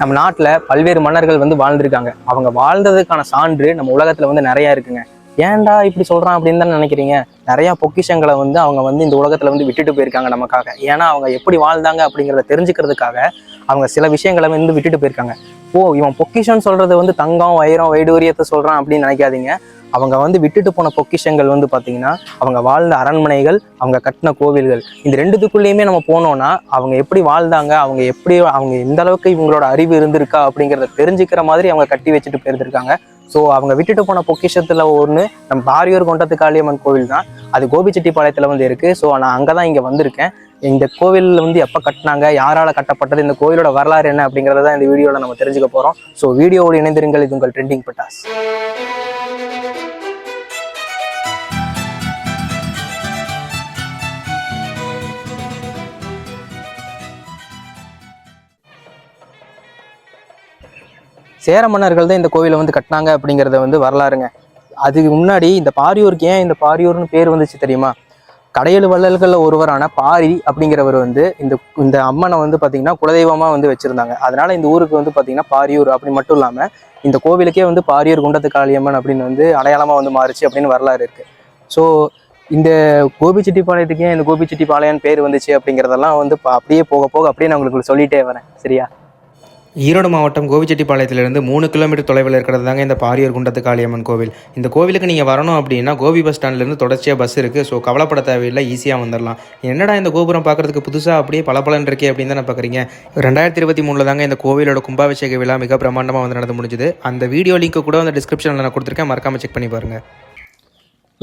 நம்ம நாட்டில் பல்வேறு மன்னர்கள் வந்து வாழ்ந்திருக்காங்க. அவங்க வாழ்ந்ததுக்கான சான்று நம்ம உலகத்துல வந்து நிறைய இருக்குங்க. ஏன்டா இப்படி சொல்றான் அப்படின்னு தான் நினைக்கிறீங்க? நிறைய பொக்கிஷங்களை வந்து அவங்க வந்து இந்த உலகத்துல வந்து விட்டுட்டு போயிருக்காங்க நமக்காக. ஏன்னா அவங்க எப்படி வாழ்ந்தாங்க அப்படிங்கிறத தெரிஞ்சுக்கிறதுக்காக அவங்க சில விஷயங்களை வந்து விட்டுட்டு போயிருக்காங்க. இவன் பொக்கிஷன் சொல்றது வந்து தங்கம், வைரம், வைடூரியத்தை சொல்றான் அப்படின்னு நினைக்காதீங்க. அவங்க வந்து விட்டுட்டு போன பொக்கிஷங்கள் வந்து பாத்தீங்கன்னா அவங்க வாழ்ந்த அரண்மனைகள், அவங்க கட்டின கோவில்கள். இந்த ரெண்டுத்துக்குள்ளேயுமே நம்ம போனோம்னா அவங்க எப்படி வாழ்ந்தாங்க, அவங்க எந்த அளவுக்கு இவங்களோட அறிவு இருந்திருக்கா அப்படிங்கிறத தெரிஞ்சுக்கிற மாதிரி அவங்க கட்டி வச்சுட்டு போயிருந்திருக்காங்க. ஸோ அவங்க விட்டுட்டு போன பொக்கிஷத்துல ஒன்று நம்ம பாரியூர் கொண்டத்து காளியம்மன் கோவில் தான். அது கோபிச்செட்டிப்பாளையத்துல வந்து இருக்கு. ஸோ நான் அங்கதான் இங்க வந்திருக்கேன். இந்த கோவில் வந்து எப்போ கட்டினாங்க, யாரால கட்டப்பட்டது, இந்த கோவிலோட வரலாறு என்ன அப்படிங்கிறத இந்த வீடியோவில் நம்ம தெரிஞ்சுக்க போறோம். ஸோ வீடியோவோடு இணைந்திருங்கள். இது உங்கள் ட்ரெண்டிங் பட்டாஸ். சேர மன்னர்கள் தான் இந்த கோவிலை வந்து கட்டினாங்க அப்படிங்கிறத வந்து வரலாறுங்க. அதுக்கு முன்னாடி இந்த பாரியூருக்கு ஏன் இந்த பாரியூர்னு பேர் வந்துச்சு தெரியுமா? கடையெழு வள்ளல்கள்ல ஒருவரான பாரி அப்படிங்கிறவர் வந்து இந்த அம்மனை வந்து பாத்தீங்கன்னா குலதெய்வமா வந்து வச்சிருந்தாங்க. அதனால இந்த ஊருக்கு வந்து பாத்தீங்கன்னா பாரியூர் அப்படி மட்டும் இல்லாம இந்த கோவிலுக்கே வந்து பாரியூர் குண்டத்து காளியம்மன் அப்படின்னு வந்து அடையாளமா வந்து மாறுச்சு அப்படின்னு வரலாறு இருக்கு. ஸோ இந்த கோபிச்செட்டிப்பாளையத்துக்கு ஏன் இந்த கோபிச்செட்டிப்பாளையம் பேர் வந்துச்சு அப்படிங்கிறதெல்லாம் வந்து அப்படியே போக போக அப்படியே நான் உங்களுக்கு சொல்லிட்டே வரேன். சரியா? ஈரோடு மாவட்டம் கோபிச்செட்டிப்பாளையத்திலிருந்து 3 கிலோமீட்டர் தொலைவில் இருக்கிறது தாங்க இந்த பாரியூர் குண்டத்து காளியம்மன் கோவில். இந்த கோவிலுக்கு நீங்கள் வரணும் அப்படின்னா கோபி பஸ் ஸ்டாண்ட்லேருந்து தொடர்ச்சியாக பஸ் இருக்குது. ஸோ கவலைப்பட தேவையில்லை, ஈஸியாக வந்துடலாம். என்னடா இந்த கோபுரம் பார்க்குறதுக்கு புதுசாக அப்படியே பலபலன் இருக்கே அப்படின்னு தானே பார்க்குறீங்க. 2023 தாங்க இந்த கோவிலோட கும்பாபிஷேக விழா மிக பிரமாண்டமாக வந்து நடந்து முடிஞ்சுது. அந்த வீடியோ லிங்க் கூட வந்து டிஸ்கிரிப்ஷனில் நான் கொடுத்துருக்கேன், மறக்காமல் செக் பண்ணி பாருங்கள்.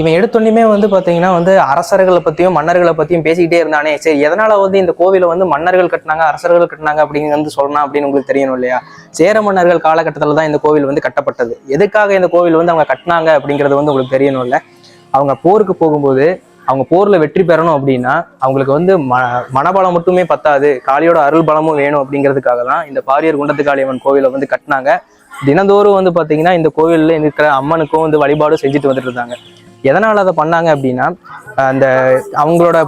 இவன் எடுத்தோன்னுமே வந்து பாத்தீங்கன்னா வந்து அரசர்களை பத்தியும் மன்னர்களை பத்தியும் பேசிக்கிட்டே இருந்தானே. சரி, எதனால வந்து இந்த கோவிலை வந்து மன்னர்கள் கட்டினாங்க, அரசர்கள் கட்டினாங்க அப்படின்னு வந்து சொல்லணும் அப்படின்னு உங்களுக்கு தெரியணும் இல்லையா? சேர மன்னர்கள் காலகட்டத்துல தான் இந்த கோவில் வந்து கட்டப்பட்டது. எதுக்காக இந்த கோவில் வந்து அவங்க கட்டினாங்க அப்படிங்கிறது வந்து உங்களுக்கு தெரியணும் இல்ல? அவங்க போருக்கு போகும்போது அவங்க போர்ல வெற்றி பெறணும் அப்படின்னா அவங்களுக்கு வந்து மனபலம் மட்டுமே பத்தாது, காளியோட அருள் பலமும் வேணும் அப்படிங்கிறதுக்காக தான் இந்த பாரியூர் குண்டத்து காளியம்மன் கோவிலை வந்து கட்டினாங்க. தினந்தோறும் வந்து பாத்தீங்கன்னா இந்த கோவில்ல இருக்கிற அம்மனுக்கும் வந்து வழிபாடு செஞ்சுட்டு வந்துட்டு இருந்தாங்க. எதனால அதை பண்ணாங்க அப்படின்னா அந்த அவங்களோட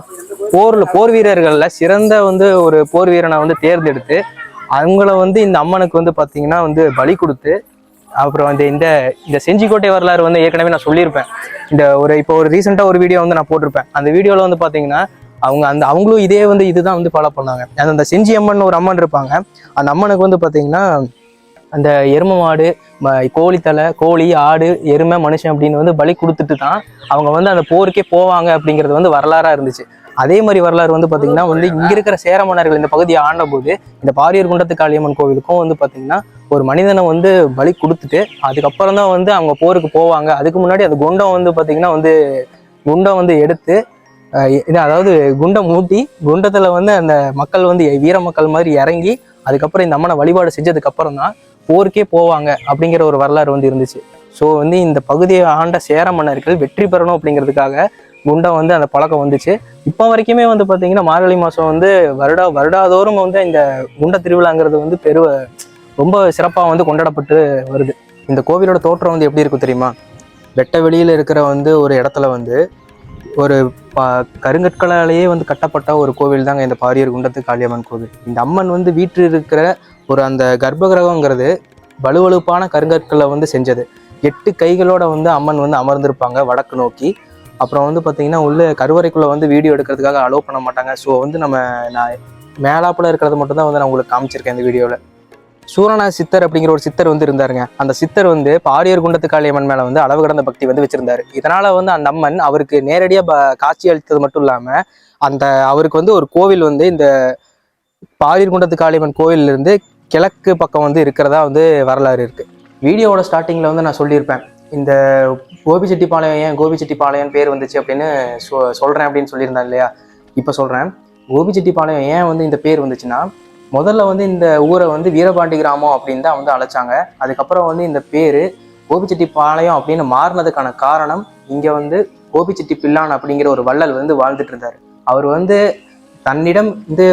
போர் வீரர்கள்ல சிறந்த வந்து ஒரு போர் வீரனை வந்து தேர்ந்தெடுத்து அவங்கள வந்து இந்த அம்மனுக்கு வந்து பாத்தீங்கன்னா வந்து பலி கொடுத்து, அப்புறம் வந்து இந்த செஞ்சிக்கோட்டை வரலாறு வந்து ஏற்கனவே நான் சொல்லியிருப்பேன். இப்போ ஒரு ரீசெண்டா ஒரு வீடியோ வந்து நான் போட்டிருப்பேன். அந்த வீடியோல வந்து பாத்தீங்கன்னா அவங்களும் இதுதான் வந்து ஃபாலோ பண்ணாங்க. அந்த செஞ்சி அம்மன் ஒரு அம்மன் இருப்பாங்க. அந்த அம்மனுக்கு வந்து பாத்தீங்கன்னா அந்த எருமை மாடு, கோழித்தலை, கோழி, ஆடு, எருமை, மனுஷன் அப்படின்னு வந்து பலி கொடுத்துட்டு தான் அவங்க வந்து அந்த போருக்கே போவாங்க அப்படிங்கிறது வந்து வரலாறா இருந்துச்சு. அதே மாதிரி வரலாறு வந்து பாத்தீங்கன்னா வந்து இங்க இருக்கிற சேர மன்னர்கள் இந்த பகுதியை ஆண்ட போது இந்த பாரியூர் குண்டத்து காளியம்மன் கோவிலுக்கும் வந்து பாத்தீங்கன்னா ஒரு மனிதனை வந்து பலி கொடுத்துட்டு அதுக்கப்புறம் தான் வந்து அவங்க போருக்கு போவாங்க. அதுக்கு முன்னாடி அந்த குண்டம் வந்து பாத்தீங்கன்னா வந்து குண்டம் வந்து எடுத்து அதாவது குண்டம் மூட்டி குண்டத்துல வந்து அந்த மக்கள் வந்து வீர மக்கள் மாதிரி இறங்கி அதுக்கப்புறம் இந்த அம்மனை வழிபாடு செஞ்சதுக்கு அப்புறம் தான் போருக்கே போவாங்க அப்படிங்கிற ஒரு வரலாறு வந்து இருந்துச்சு. ஸோ வந்து இந்த பகுதியை ஆண்ட சேர மன்னர்கள் வெற்றி பெறணும் அப்படிங்கிறதுக்காக குண்டம் வந்து அந்த பழக்கம் வந்துச்சு. இப்போ வரைக்குமே வந்து பார்த்தீங்கன்னா மார்கழி மாதம் வந்து வருடாதோறும் வந்து இந்த குண்ட திருவிழாங்கிறது வந்து ரொம்ப சிறப்பாக வந்து கொண்டாடப்பட்டு வருது. இந்த கோவிலோட தோற்றம் வந்து எப்படி இருக்கும் தெரியுமா? வெட்ட வெளியில் இருக்கிற வந்து ஒரு இடத்துல வந்து ஒரு கருங்கற்களாலேயே வந்து கட்டப்பட்ட ஒரு கோவில் தாங்க இந்த பாரியூர் குண்டத்து காளியம்மன் கோவில். இந்த அம்மன் வந்து வீட்டில் இருக்கிற ஒரு அந்த கர்ப்பகிரகங்கிறது வலுவழுப்பான கருங்கற்களை வந்து செஞ்சது. 8 கைகளோட வந்து அம்மன் வந்து அமர்ந்திருப்பாங்க வடக்கு நோக்கி. அப்புறம் வந்து பார்த்தீங்கன்னா உள்ள கருவறைக்குள்ள வந்து வீடியோ எடுக்கிறதுக்காக அலோவ் பண்ண மாட்டாங்க. ஸோ வந்து நான் மேலாப்புல இருக்கிறது மட்டும் தான் வந்து நான் உங்களுக்கு காமிச்சிருக்கேன் இந்த வீடியோவில். சூரநாத சித்தர் அப்படிங்கிற ஒரு சித்தர் வந்து இருந்தாருங்க. அந்த சித்தர் வந்து பாரியூர் குண்டத்து காளியம்மன் மேல வந்து அளவு கடந்த பக்தி வந்து வச்சிருந்தாரு. இதனால வந்து அந்த அம்மன் அவருக்கு நேரடியா காட்சி அளித்தது மட்டும் இல்லாம அவருக்கு வந்து ஒரு கோவில் வந்து இந்த பாரியூர் குண்டத்து காளியம்மன் கோவில்ல இருந்து கிழக்கு பக்கம் வந்து இருக்கிறதா வந்து வரலாறு இருக்கு. வீடியோவோட ஸ்டார்டிங்ல வந்து நான் சொல்லியிருப்பேன், இந்த கோபிச்செட்டிப்பாளையம் ஏன் கோபிச்செட்டிப்பாளையம் பேர் வந்துச்சு அப்படின்னு சொல்றேன் அப்படின்னு சொல்லியிருந்தேன் இல்லையா? இப்ப சொல்றேன். கோபிச்செட்டிப்பாளையம் ஏன் வந்து இந்த பேர் வந்துச்சுன்னா, முதல்ல வந்து இந்த ஊரை வந்து வீரபாண்டி கிராமம் அப்படின்னு தான் வந்து அழைச்சாங்க. அதுக்கப்புறம் வந்து இந்த பேரு கோபிச்செட்டிப்பாளையம் அப்படின்னு மாறினதுக்கான காரணம், இங்க வந்து கோபிச்செட்டி பிள்ளான் அப்படிங்கிற ஒரு வள்ளல் வந்து வாழ்ந்துட்டு இருந்தாரு. அவர் வந்து தன்னிடம் வந்து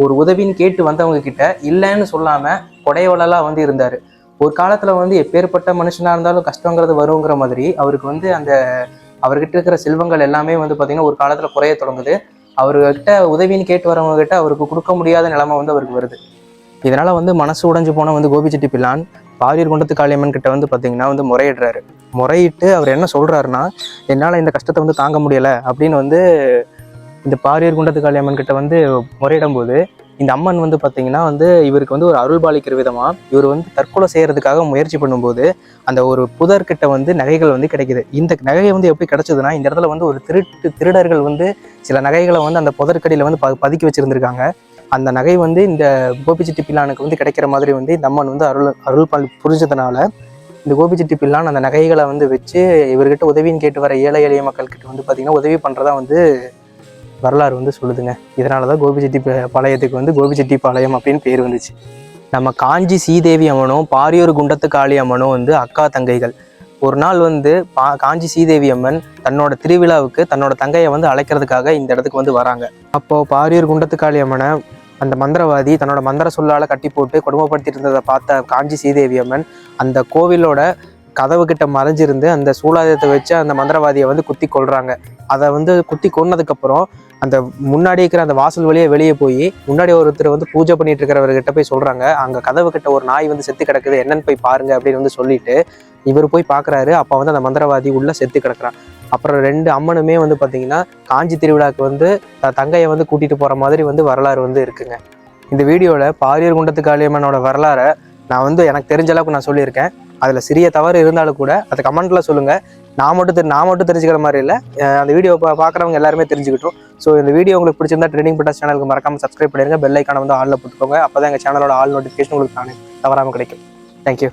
ஒரு உதவின்னு கேட்டு வந்தவங்க கிட்ட இல்லைன்னு சொல்லாம கொடையவளலா வந்து இருந்தாரு. ஒரு காலத்துல வந்து எப்பேற்பட்ட மனுஷனா இருந்தாலும் கஷ்டங்கிறது வருங்கிற மாதிரி அவருக்கு வந்து அவர்கிட்ட இருக்கிற செல்வங்கள் எல்லாமே வந்து பாத்தீங்கன்னா ஒரு காலத்துல குறைய தொடங்குது. அவர்கிட்ட உதவின்னு கேட்டு வரவங்க கிட்ட அவருக்கு கொடுக்க முடியாத நிலைமை வந்து அவருக்கு வருது. இதனால் வந்து மனசு உடைஞ்சு போன வந்து கோபிச்செட்டிப்பிள்ளான் பாரியூர் குண்டத்து காளியம்மன் கிட்ட வந்து பார்த்தீங்கன்னா வந்து முறையிடுறாரு. முறையிட்டு அவர் என்ன சொல்கிறாருன்னா, என்னால் இந்த கஷ்டத்தை வந்து தாங்க முடியலை அப்படின்னு வந்து இந்த பாரியூர் குண்டத்து காளியம்மன் கிட்ட வந்து முறையிடும் போது இந்த அம்மன் வந்து பார்த்தீங்கன்னா வந்து இவருக்கு வந்து ஒரு அருள் பாலிக்கிற விதமாக இவர் வந்து தற்கொலை செய்யறதுக்காக முயற்சி பண்ணும்போது அந்த ஒரு புதர்கிட்ட வந்து நகைகள் வந்து கிடைக்குது. இந்த நகை வந்து எப்படி கிடைச்சதுன்னா, இந்த இடத்துல வந்து ஒரு திருடர்கள் வந்து சில நகைகளை வந்து அந்த புதற்கடியில் வந்து பதுக்கி வச்சிருந்திருக்காங்க. அந்த நகை வந்து இந்த கோபிச்செட்டிப்பிள்ளானுக்கு வந்து கிடைக்கிற மாதிரி வந்து இந்த அம்மன் வந்து அருள் புரிஞ்சதுனால இந்த கோபிச்செட்டிப்பிள்ளான் அந்த நகைகளை வந்து வச்சு இவர்கிட்ட உதவின்னு கேட்டு வர ஏழை எளிய மக்கள்கிட்ட வந்து பார்த்தீங்கன்னா உதவி பண்ணுறதா வந்து வரலாறு வந்து சொல்லுதுங்க. இதனால தான் கோபிச்செட்டிப்பாளையத்துக்கு வந்து கோபிச்செட்டிப்பாளையம் அப்படின்னு பேர் வந்துச்சு. நம்ம காஞ்சி சீதேவி அம்மனும் பாரியூர் குண்டத்து காளி அம்மனும் வந்து அக்கா தங்கைகள். ஒரு நாள் வந்து காஞ்சி சீதேவி அம்மன் தன்னோட திருவிழாவுக்கு தன்னோட தங்கையை வந்து அழைக்கிறதுக்காக இந்த இடத்துக்கு வந்து வராங்க. அப்போது பாரியூர் குண்டத்து காளி அம்மனை அந்த மந்திரவாதி தன்னோட மந்திர சொல்லால் கட்டி போட்டு கொடுமைப்படுத்திட்டு இருந்ததை பார்த்த காஞ்சி சீதேவி அம்மன் அந்த கோவிலோட கதவு கிட்ட மறைஞ்சிருந்து அந்த சூலாயுதத்தை வச்சு அந்த மந்திரவாதியை வந்து குத்தி கொள்றாங்க. அதை வந்து குத்தி கொன்னதுக்கப்புறம் அந்த முன்னாடி இருக்கிற அந்த வாசல் வழியே வெளியே போய் முன்னாடி ஒருத்தர் வந்து பூஜை பண்ணிட்டு இருக்கிறவர்கிட்ட போய் சொல்றாங்க, அங்க கதவு கிட்ட ஒரு நாய் வந்து செத்து கிடக்குது, என்னன்னு போய் பாருங்க அப்படின்னு வந்து சொல்லிட்டு இவர் போய் பாக்குறாரு. அப்ப வந்து அந்த மந்திரவாதி உள்ள செத்து கிடக்குறான். அப்புறம் 2 அம்மனுமே வந்து பாத்தீங்கன்னா காஞ்சி திருவிழாவுக்கு வந்து தங்கையை வந்து கூட்டிட்டு போற மாதிரி வந்து வரலாறு வந்து இருக்குங்க. இந்த வீடியோல பாரியூர் குண்டத்து காளியம்மனோட வரலாறை நான் வந்து எனக்கு தெரிஞ்ச அளவுக்கு நான் சொல்லியிருக்கேன். அதுல சிறிய தவறு இருந்தாலும் கூட அதை கமெண்ட்ல சொல்லுங்க. நான் மட்டும் தெரிஞ்சுக்கிற மாதிரி இல்லை, அந்த வீடியோ பார்க்குறவங்க எல்லாருமே தெரிஞ்சுக்கிட்டோம். ஸோ இந்த வீடியோ உங்களுக்கு பிடிச்சிருந்தா ட்ரெண்டிங் பட்டாஸ் சேனலுக்கு மறக்காம சப்ஸ்கிரைப் பண்ணிருங்க. பெல் ஐக்கானை வந்து ஆல்ல போட்டுக்கோங்க. அப்போ தான் எங்கள் சேனலோட ஆல் நோட்டிஃபிகேஷன் உங்களுக்கு தவறாமல் கிடைக்கும். தேங்க்யூ.